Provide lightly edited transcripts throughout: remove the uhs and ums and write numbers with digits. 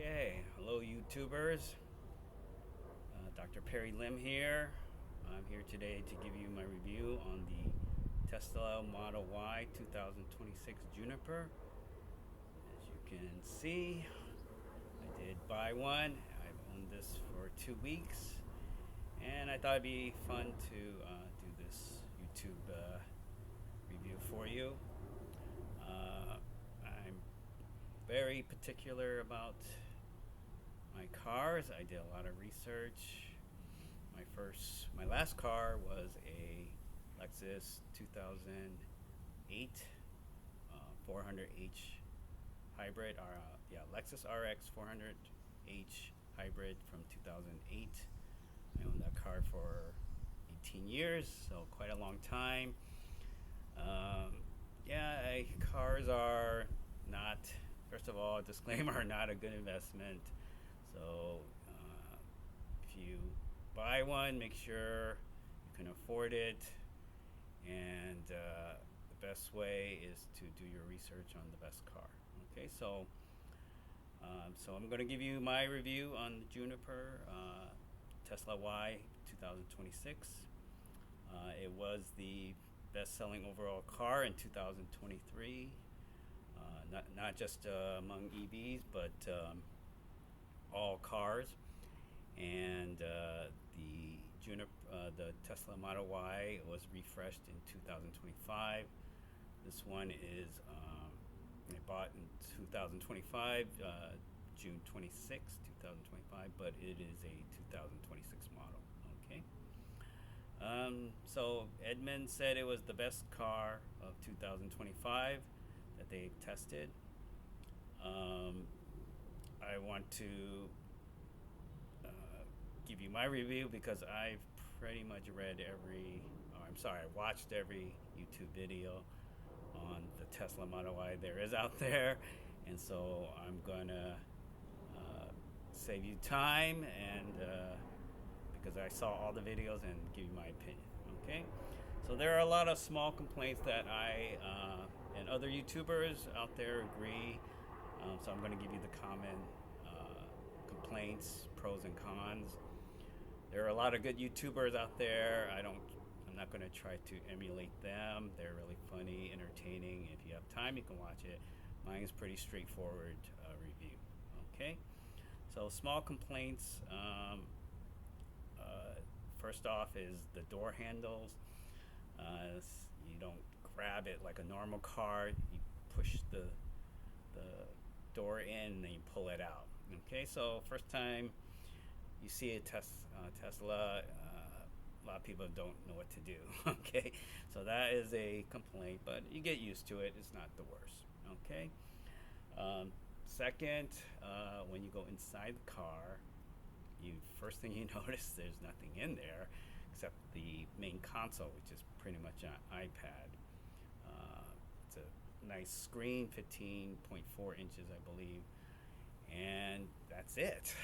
Okay, hello YouTubers. Dr. Perry Lim here. I'm here today to give you my review on the Tesla Model Y 2026 Juniper. As you can see, I did buy one. I've owned this for 2 weeks, and I thought it'd be fun to do this YouTube review for you. I'm very particular about my cars. I did a lot of research. My last car was a Lexus 2008 400h hybrid, or Lexus RX 400h hybrid from 2008. I owned that car for 18 years, so quite a long time. Cars are not, first of all, disclaimer, are not a good investment. So if you buy one, make sure you can afford it, and the best way is to do your research on the best car. Okay, so I'm going to give you my review on the Juniper Tesla Y 2026. It was the best-selling overall car in 2023, not just among EVs, but all cars. And the Tesla Model Y was refreshed in 2025. This one is I bought in 2025, June 26, 2025, but it is a 2026 model. Okay. So Edmunds said it was the best car of 2025 that they've tested. I want to give you my review because I've pretty much I watched every YouTube video on the Tesla Model Y there is out there, and so I'm gonna save you time and because I saw all the videos and give you my opinion. Okay, so there are a lot of small complaints that I and other YouTubers out there agree. So I'm going to give you the common complaints, pros and cons. There are a lot of good YouTubers out there. I'm not going to try to emulate them. They're really funny, entertaining. If you have time, you can watch it. Mine is pretty straightforward review. Okay, so small complaints. First off is the door handles. You don't grab it like a normal car. You push the door in and then you pull it out. Okay, so first time you see a Tesla, a lot of people don't know what to do. Okay, so that is a complaint, but you get used to it. It's not the worst. Okay. Second, when you go inside the car, first thing you notice, there's nothing in there except the main console, which is pretty much an iPad. It's a nice screen, 15.4 inches, I believe, and that's it.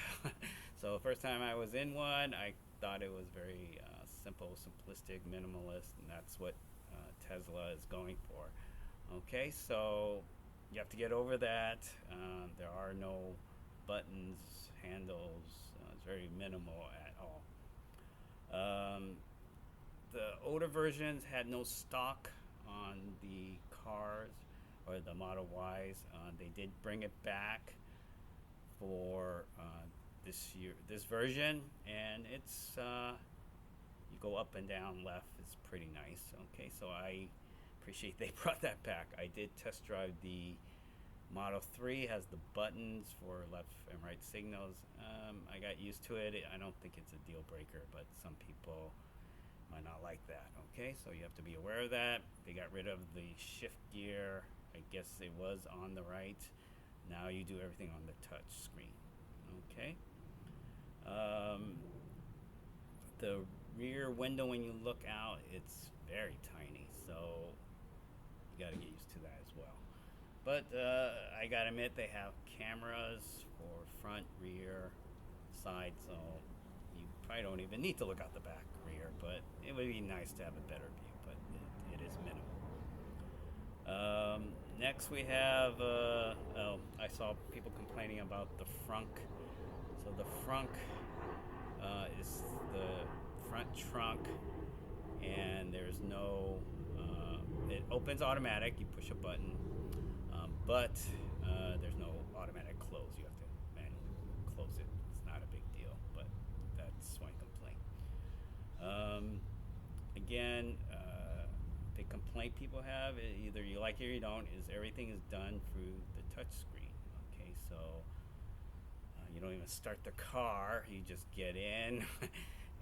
So first time I was in one, I thought it was very simple, simplistic, minimalist, and that's what Tesla is going for. Okay, so you have to get over that. There are no buttons, handles. It's very minimal at all. The older versions had no stock on the cars or the Model Ys. They did bring it back for this version, and it's you go up and down left. It's pretty nice. Okay, so I appreciate they brought that back. I did test drive the Model 3, has the buttons for left and right signals. I got used to it. I don't think it's a deal breaker, but some people might not like that. Okay, so you have to be aware of that. They got rid of the shift gear. I guess it was on the right. Now you do everything on the touch screen. Okay. The rear window, when you look out, it's very tiny, so you got to get used to that as well. But I gotta admit, they have cameras for front, rear, side, so you probably don't even need to look out the back rear, but it would be nice to have a better view, but it is minimal. Next we have, I saw people complaining about the frunk. So the frunk is the front trunk, and there's no. It opens automatic. You push a button, but there's no automatic close. You have to manually close it. It's not a big deal, but that's one complaint. Again, the complaint people have, either you like it or you don't, is everything is done through the touch screen. Okay, so you don't even start the car; you just get in.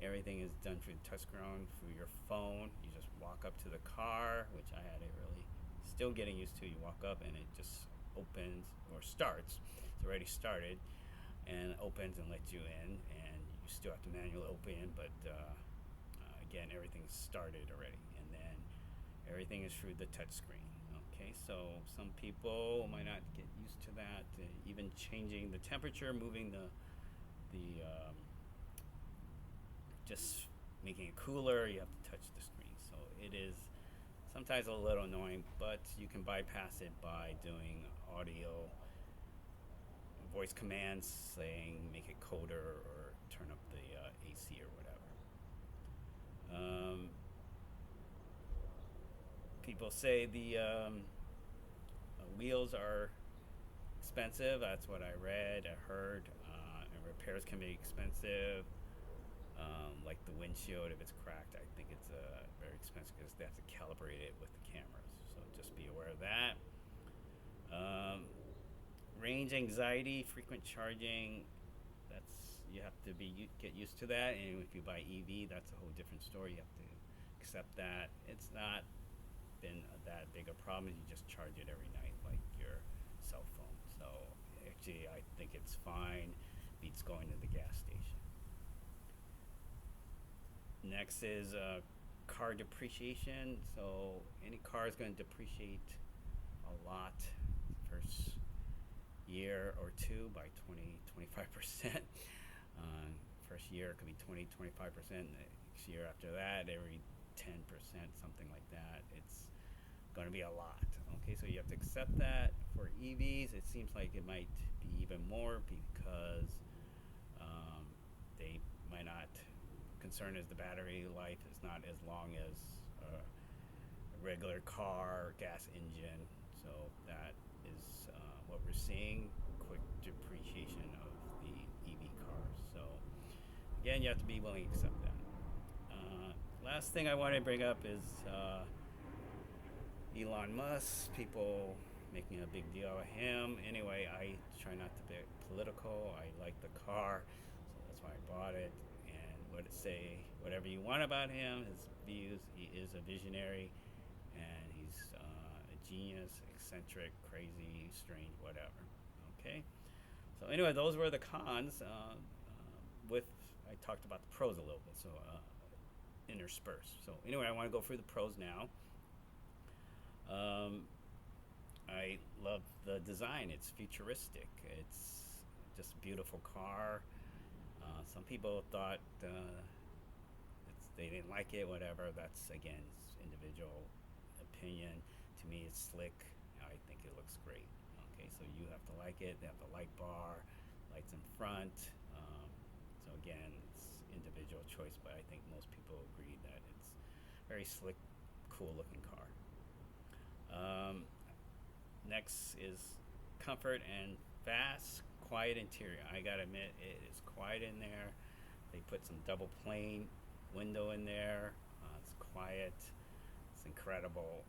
Everything is done through the touch screen, through your phone. You just walk up to the car, which I had to really still getting used to. You walk up and it just opens or starts. It's already started and opens and lets you in, and you still have to manually open, but again, everything's started already, and then everything is through the touch screen. Okay, so some people might not get used to that. Even changing the temperature, moving the just making it cooler, you have to touch the screen. So it is sometimes a little annoying, but you can bypass it by doing audio voice commands saying make it colder or turn up the AC or whatever. People say the wheels are expensive. That's what I read, I heard. And repairs can be expensive. Like the windshield, if it's cracked, I think it's very expensive because they have to calibrate it with the cameras. So just be aware of that. Range anxiety, frequent charging. That's you have to get used to that. And if you buy EV, that's a whole different story. You have to accept that. It's not been that big a problem. You just charge it every night like your cell phone. So actually, I think it's fine. Beats going to the gas station. Next is car depreciation. So any car is going to depreciate a lot first year or two by 20-25%. First year it could be 20-25%. Next year after that, every 10%, something like that. It's going to be a lot. Okay, so you have to accept that. For EVs, it seems like it might be even more because they might not. Concern is the battery life is not as long as a regular car gas engine, so that is what we're seeing, quick depreciation of the EV cars. So again, you have to be willing to accept that. Last thing I want to bring up is Elon Musk. People making a big deal of him. Anyway, I try not to be political. I like the car, so that's why I bought it. Say whatever you want about him, his views. He is a visionary, and he's a genius, eccentric, crazy, strange, whatever. Okay. So anyway, those were the cons. With I talked about the pros a little bit, so interspersed. So anyway, I want to go through the pros now. I love the design. It's futuristic. It's just a beautiful car. Some people thought they didn't like it, whatever. That's, again, individual opinion. To me, it's slick. I think it looks great. Okay, so you have to like it. They have the light bar, lights in front. So, again, it's individual choice, but I think most people agree that it's very slick, cool-looking car. Next is comfort and fast, quiet interior. I gotta admit, it is quiet in there. They put some double pane window in there. It's quiet. It's incredible.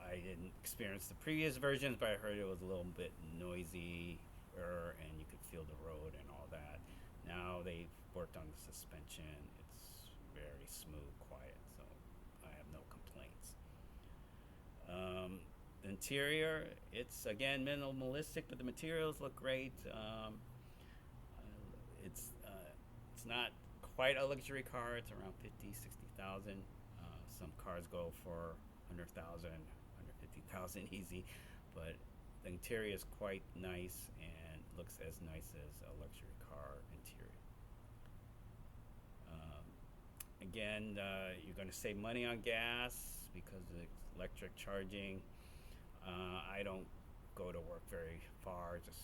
I didn't experience the previous versions, but I heard it was a little bit noisy, and you could feel the road and all that. Now they've worked on the suspension. It's very smooth, quiet, so I have no complaints. The interior, it's again minimalistic, but the materials look great. It's not quite a luxury car. It's around 50-60,000. Some cars go for 100,000, 150,000 easy, but the interior is quite nice and looks as nice as a luxury car interior. Again, you're going to save money on gas because of electric charging. I don't go to work very far, just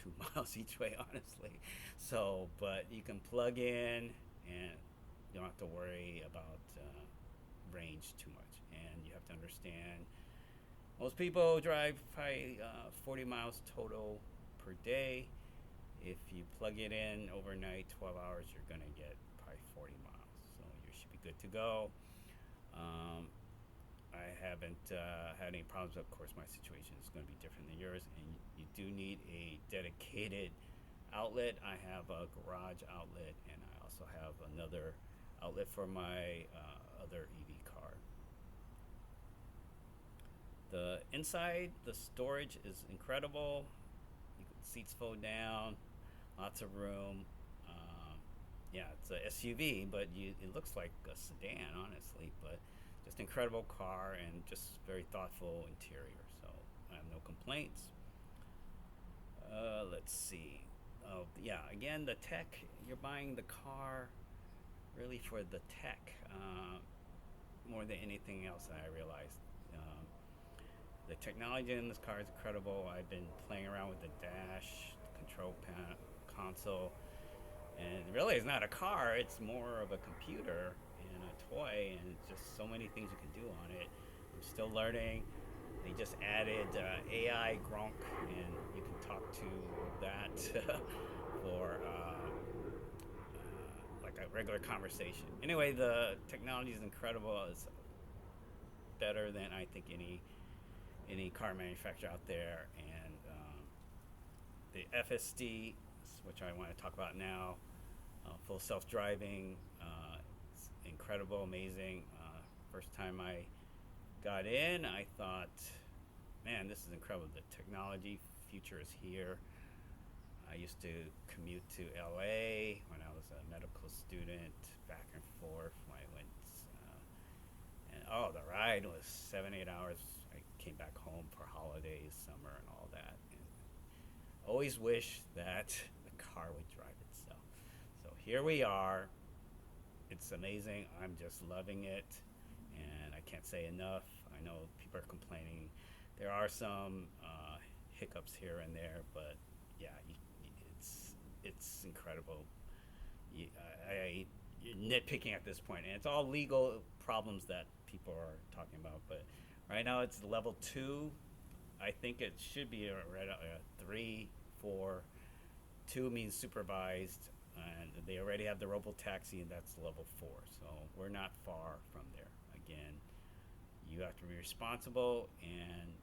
2 miles each way, honestly. So, but you can plug in and you don't have to worry about range too much. And you have to understand most people drive probably 40 miles total per day. If you plug it in overnight, 12 hours, you're going to get probably 40 miles. So you should be good to go. Um, I haven't had any problems. Of course, my situation is going to be different than yours, and you do need a dedicated outlet. I have a garage outlet, and I also have another outlet for my other EV car. The inside, the storage is incredible. Seats fold down, lots of room. Yeah, it's a SUV, but it looks like a sedan, honestly. But just incredible car and just very thoughtful interior. So I have no complaints. Let's see. Oh, yeah. Again, the tech. You're buying the car really for the tech more than anything else that I realized. The technology in this car is incredible. I've been playing around with the dash, the console, and really it's not a car. It's more of a computer and a toy, and just so many things you can do on it. I'm still learning. They just added AI Gronk, and you can talk to that for like a regular conversation. Anyway, the technology is incredible. It's better than I think any car manufacturer out there, and the FSD, which I want to talk about now, full self-driving, it's incredible, amazing. First time I got in, I thought, man, this is incredible. The technology future is here. I used to commute to LA when I was a medical student, back and forth when I went, and the ride was 7-8 hours. I came back home for holidays, summer, and all that. And always wish that the car would drive itself. So here we are. It's amazing. I'm just loving it, and I can't say enough. I know people are complaining. There are some hiccups here and there, but yeah, it's incredible. You're nitpicking at this point, and it's all legal problems that people are talking about. But right now, it's level 2. I think it should be a 3, 4. 2 means supervised, and they already have the robo taxi, and that's level 4. So we're not far from there. Again, you have to be responsible and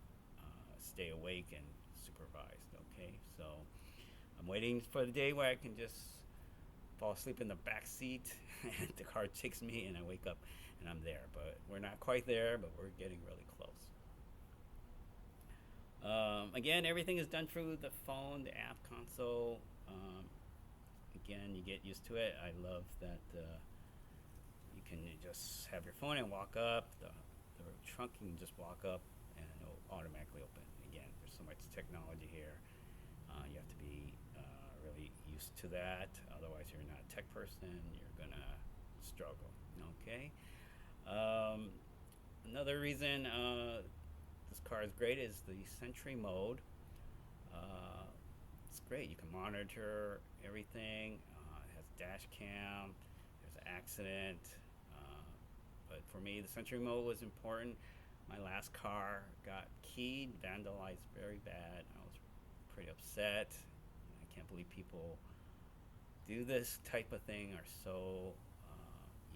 stay awake and supervised. Okay, so I'm waiting for the day where I can just fall asleep in the back seat and the car takes me and I wake up and I'm there. But we're not quite there, but we're getting really close. Again, everything is done through the phone, the app console. Again, you get used to it. I love that you can just have your phone and walk up. The trunk, you can just walk up and it'll automatically open. Again, there's so much technology here. You have to be really used to that. Otherwise, you're not a tech person. You're going to struggle. Okay? Another reason this car is great is the Sentry mode. It's great. You can monitor everything. It has dash cam. There's an accident. But for me, the Sentry mode was important. My last car got keyed, vandalized very bad. I was pretty upset. I can't believe people do this type of thing, are so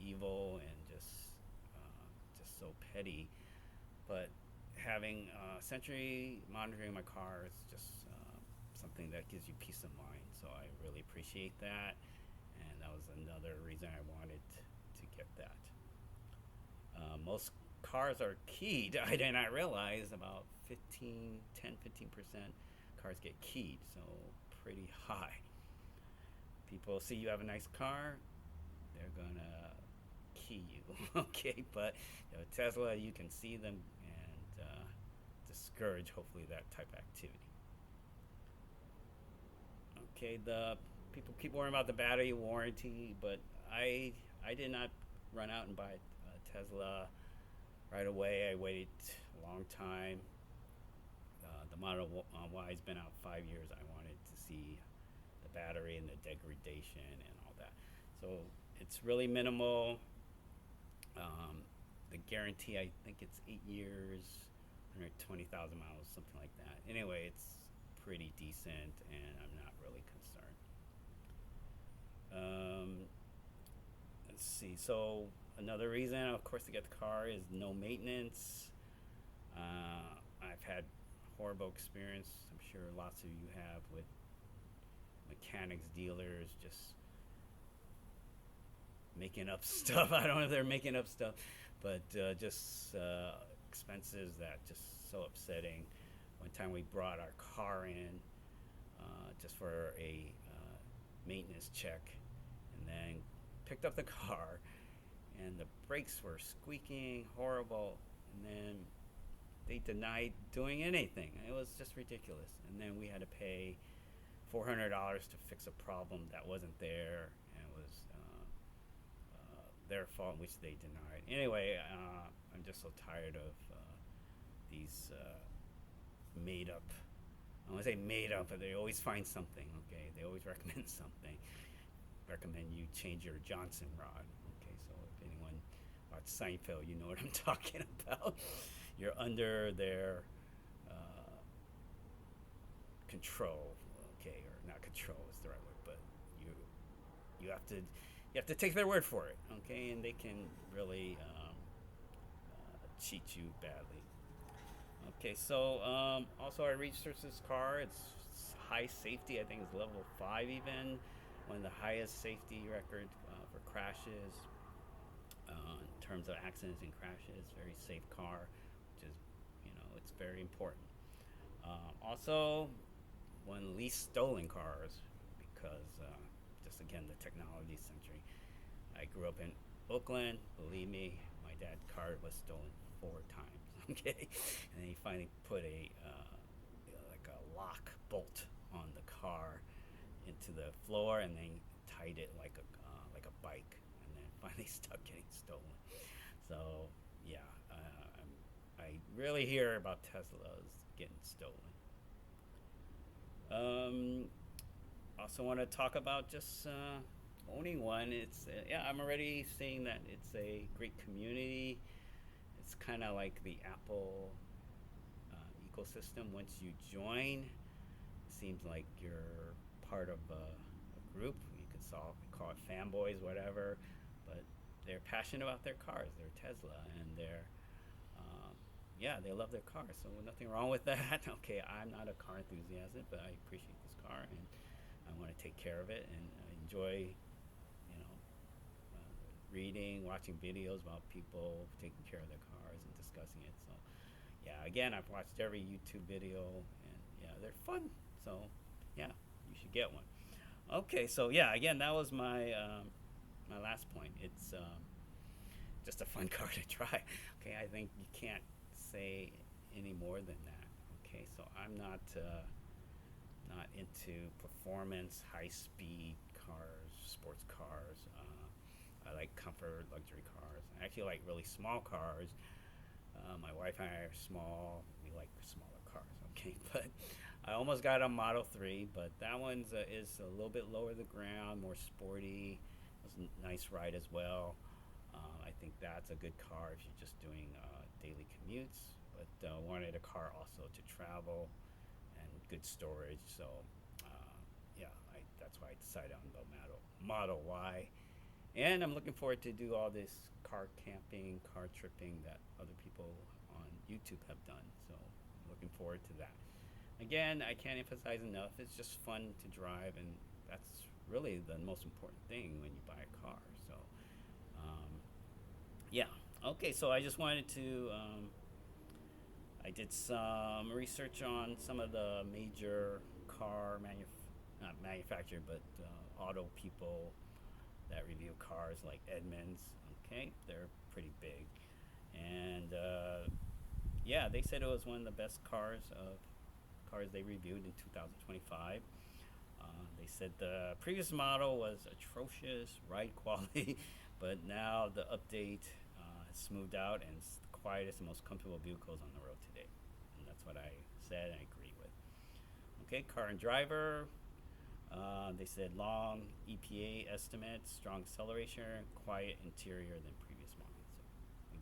evil and just so petty. But having Sentry monitoring my car is just something that gives you peace of mind. So I really appreciate that, and that was another reason I wanted to get that. Most cars are keyed. I did not realize about 15% cars get keyed, so pretty high. People see you have a nice car, they're gonna key you. Okay, but Tesla, you can see them and discourage hopefully that type of activity. Okay, the people keep worrying about the battery warranty, but I did not run out and buy a Tesla right away. I waited a long time. The Y's been out 5 years. I wanted to see the battery and the degradation and all that. So it's really minimal. The guarantee, I think it's 8 years, 120,000 miles, something like that. Anyway, it's pretty decent, and I'm not really concerned. Let's see. So another reason, of course, to get the car is no maintenance. I've had horrible experience. I'm sure lots of you have with mechanics, dealers, just making up stuff. I don't know if they're making up stuff, but just expenses that just so upsetting. One time we brought our car in just for a maintenance check, and then picked up the car, and the brakes were squeaking horrible, and then they denied doing anything. It was just ridiculous. And then we had to pay $400 to fix a problem that wasn't there, and it was their fault, which they denied. Anyway, I'm just so tired of these made up. I want to say made up, but they always find something. Okay, they always recommend something. Recommend you change your Johnson rod. Okay, so if anyone watched Seinfeld, you know what I'm talking about. You're under their control. Okay, or not control is the right word, but you have to take their word for it. Okay, and they can really cheat you badly. Okay, so also I researched this car. It's high safety. I think it's level 5 even. One of the highest safety record for crashes in terms of accidents and crashes. Very safe car, which is, it's very important. Also, one of the least stolen cars because just again the technology century. I grew up in Oakland. Believe me, my dad's car was stolen 4 times. Okay, and then he finally put a like a lock bolt on the car into the floor, and then tied it like a bike, and then finally stopped getting stolen. So yeah, I really hear about Teslas getting stolen. Also want to talk about just owning one. It's yeah, I'm already seeing that it's a great community. It's kind of like the Apple ecosystem. Once you join, it seems like you're part of a group. You could call it fanboys, whatever, but they're passionate about their cars. They're Tesla, and they love their cars. So nothing wrong with that. Okay, I'm not a car enthusiast, but I appreciate this car, and I want to take care of it and enjoy, reading, watching videos about people taking care of their cars and discussing it. So, yeah, again, I've watched every YouTube video, and yeah, they're fun. So, yeah, you should get one. Okay, so yeah, again, that was my my last point. It's just a fun car to try. Okay, I think you can't say any more than that. Okay, so I'm not into performance, high speed cars, sports cars. I like comfort, luxury cars. I actually like really small cars. My wife and I are small. We like smaller cars, okay? But I almost got a Model 3, but that one's is a little bit lower the ground, more sporty. It was a nice ride as well. I think that's a good car if you're just doing daily commutes. But wanted a car also to travel and good storage. So that's why I decided on the Model Y. And I'm looking forward to do all this car camping, car tripping that other people on YouTube have done. So I'm looking forward to that. Again, I can't emphasize enough. It's just fun to drive, and that's really the most important thing when you buy a car. So, yeah. Okay, so I just wanted to. I did some research on some of the major car not manufacturer, but auto people that review cars, like Edmunds. Okay, they're pretty big, and they said it was one of the best cars they reviewed in 2025. They said the previous model was atrocious ride quality, but now the update has smoothed out, and it's the quietest and most comfortable vehicles on the road today. And that's what I said, and I agree Okay, car and driver. They said long EPA estimates, strong acceleration, quiet interior than previous models. So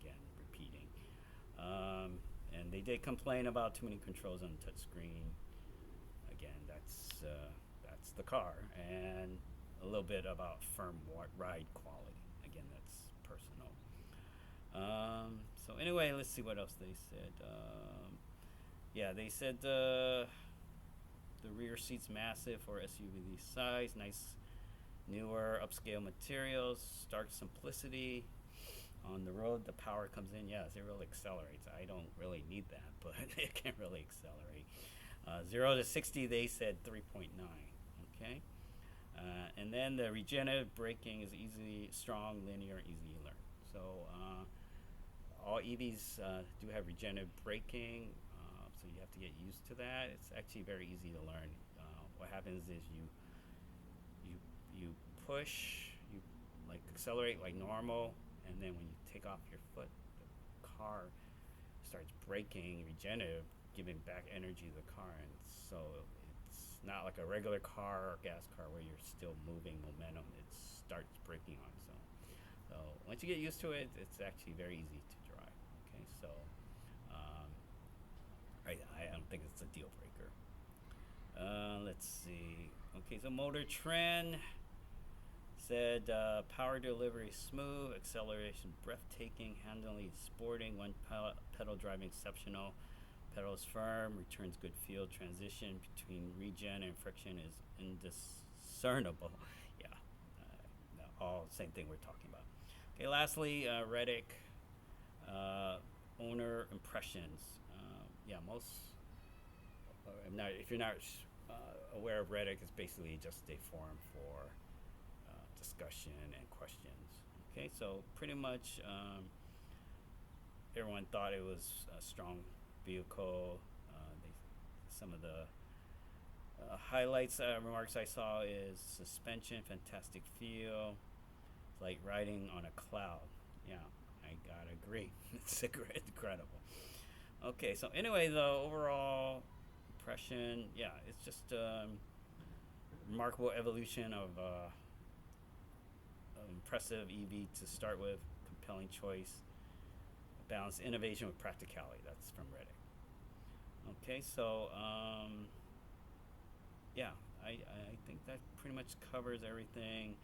again, repeating. And they did complain about too many controls on the touchscreen. Again, that's the car, and a little bit about firm ride quality. Again, that's personal. So anyway, let's see what else they said. Yeah, they said the rear seat's massive for SUV size. Nice, newer, upscale materials. Stark simplicity. On the road, the power comes in. Yes, it really accelerates. I don't really need that, but it can really accelerate. 0 to 60, they said 3.9. Okay. And then the regenerative braking is easy, strong, linear, easy to learn. So all EVs do have regenerative braking, so you have to get used to that. It's actually very easy to learn. What happens is you push, you like accelerate like normal, and then when you take off your foot, the car starts braking regenerative, giving back energy to the car, and so it's not like a regular car or gas car where you're still moving momentum. It starts braking on its own. So once you get used to it, it's actually very easy to drive. Okay, so um, I don't think it's a deal breaker. Let's see. Okay, so Motor Trend said power delivery smooth, acceleration breathtaking, handling sporting, one pedal driving exceptional, pedals firm, returns good feel, transition between regen and friction is indiscernible. Yeah, no, all same thing we're talking about. Okay, lastly, Reddick owner impressions. Yeah, most. If you're not aware of Reddick, it's basically just a forum for discussion and questions. Okay, so pretty much everyone thought it was a strong vehicle. Some of the highlights remarks I saw is suspension, fantastic feel, it's like riding on a cloud. Yeah, I gotta agree. It's incredible. Okay, so anyway, the overall impression, yeah, it's just remarkable evolution of impressive EV to start with, compelling choice, balance innovation with practicality. That's from Reddick. Okay, so yeah, I think that pretty much covers everything.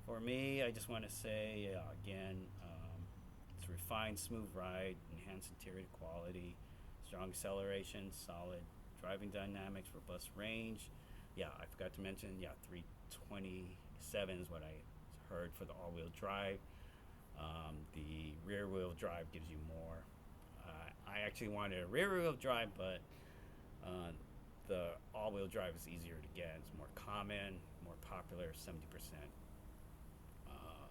For me, I just want to say again, it's refined, smooth ride, enhanced interior quality, strong acceleration, solid driving dynamics, robust range. Yeah, I forgot to mention, yeah, 327 is what I heard for the all-wheel drive. The rear-wheel drive gives you more. I actually wanted a rear-wheel drive, but the all-wheel drive is easier to get. It's more common, more popular. 70%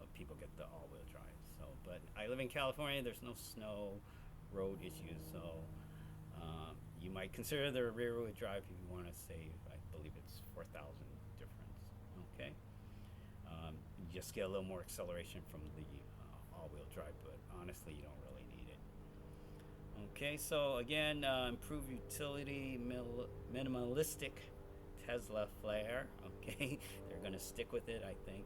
of people get the all-wheel drive. So, but I live in California. There's no snow, road issues, so you might consider the rear-wheel drive if you want to save. I believe it's 4,000 difference. Okay. You just get a little more acceleration from the all-wheel drive, but honestly, you don't really need it. Okay, so again, improved utility, minimalistic Tesla flair. Okay, they're gonna stick with it, I think.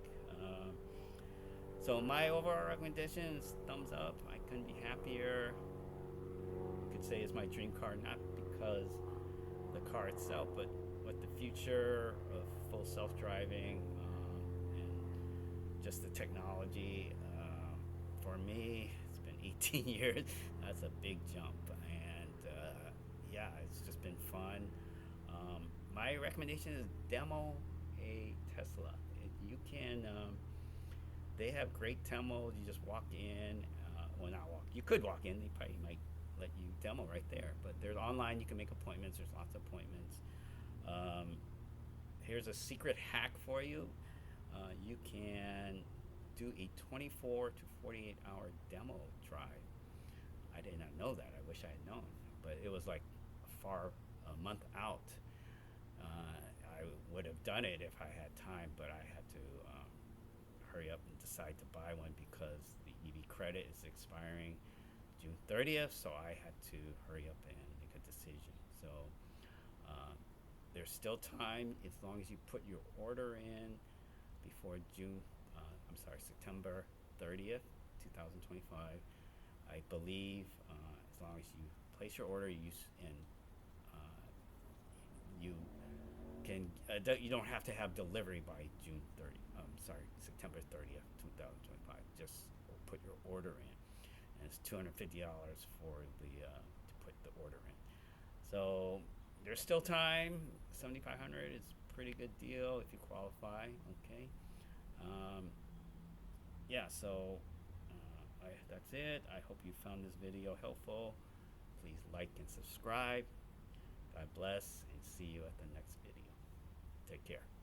So my overall recommendation is thumbs up. I couldn't be happier. You could say it's my dream car, not because the car itself, but what the future of full self-driving and just the technology. For me, it's been 18 years. That's a big jump, and yeah, it's just been fun. My recommendation is demo a Tesla. You can. They have great demos. You just walk in. Well, not walk. You could walk in. They probably might let you demo right there. But they're online. You can make appointments. There's lots of appointments. Here's a secret hack for you. You can do a 24 to 48 hour demo drive. I did not know that. I wish I had known. But it was like a month out. I would have done it if I had time, but I had to hurry up and decide to buy one because the EV credit is expiring June 30th, so I had to hurry up and make a decision. So there's still time as long as you put your order in before September 30th, 2025. I believe as long as you place your order, and you can you don't have to have delivery by September 30th, 2025. Just put your order in, and it's $250 for the to put the order in. So there's still time. 7,500 is a pretty good deal if you qualify. Okay. Um, yeah. So that's it. I hope you found this video helpful. Please like and subscribe. God bless, and see you at the next video. Take care.